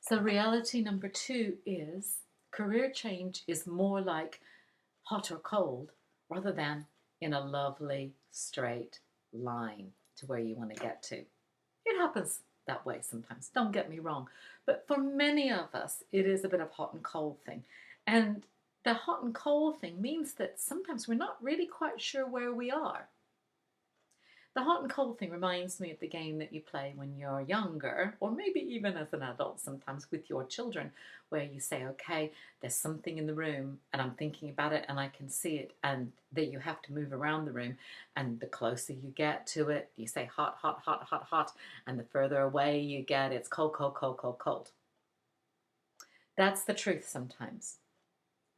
So reality number two is career change is more like hot or cold rather than in a lovely straight line to where you want to get to. It happens that way sometimes, don't get me wrong. But for many of us, it is a bit of hot and cold thing. And the hot and cold thing means that sometimes we're not really quite sure where we are. The hot and cold thing reminds me of the game that you play when you're younger, or maybe even as an adult sometimes with your children, where you say, okay, there's something in the room and I'm thinking about it and I can see it, and that you have to move around the room. And the closer you get to it, you say hot, hot, hot, hot, hot. And the further away you get, it's cold, cold, cold, cold, cold. That's the truth sometimes.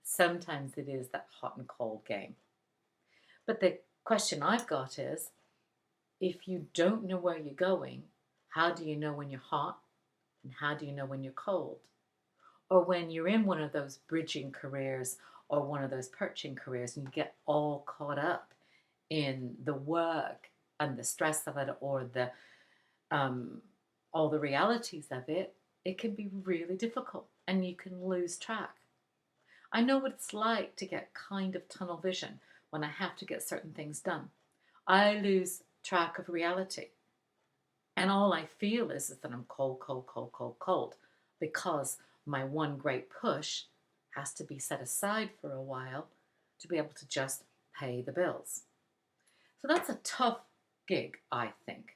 Sometimes it is that hot and cold game. But the question I've got is, if you don't know where you're going, how do you know when you're hot and how do you know when you're cold? Or when you're in one of those bridging careers or one of those perching careers and you get all caught up in the work and the stress of it, or the all the realities of it, it can be really difficult and you can lose track. I know what it's like to get kind of tunnel vision when I have to get certain things done. I lose track of reality. And all I feel is that I'm cold, cold, cold, cold, cold, because my one great push has to be set aside for a while to be able to just pay the bills. So that's a tough gig, I think.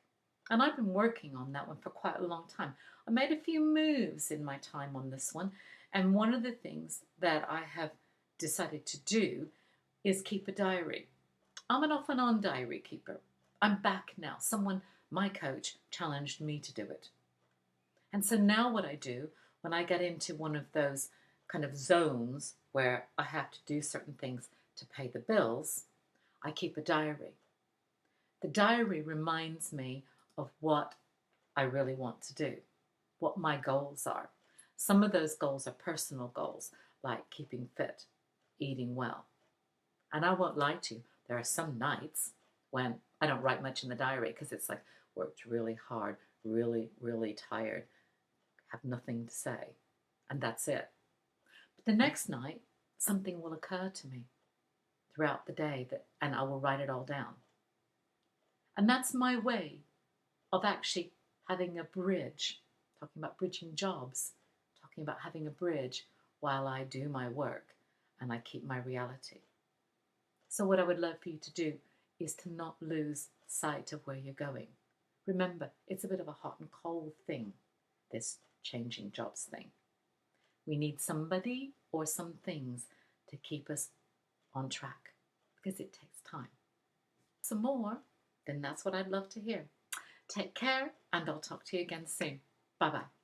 And I've been working on that one for quite a long time. I made a few moves in my time on this one. And one of the things that I have decided to do is keep a diary. I'm an off and on diary keeper. I'm back now. My coach, challenged me to do it. And so now what I do when I get into one of those kind of zones where I have to do certain things to pay the bills, I keep a diary. The diary reminds me of what I really want to do, what my goals are. Some of those goals are personal goals, like keeping fit, eating well. And I won't lie to you, there are some nights when I don't write much in the diary because it's like, worked really hard, really, really tired, have nothing to say, and that's it. But the next night, something will occur to me throughout the day and I will write it all down. And that's my way of actually having a bridge, talking about bridging jobs, talking about having a bridge while I do my work and I keep my reality. So what I would love for you to do is to not lose sight of where you're going. Remember, it's a bit of a hot and cold thing, this changing jobs thing. We need somebody or some things to keep us on track because it takes time. Some more, then that's what I'd love to hear. Take care, and I'll talk to you again soon. Bye-bye.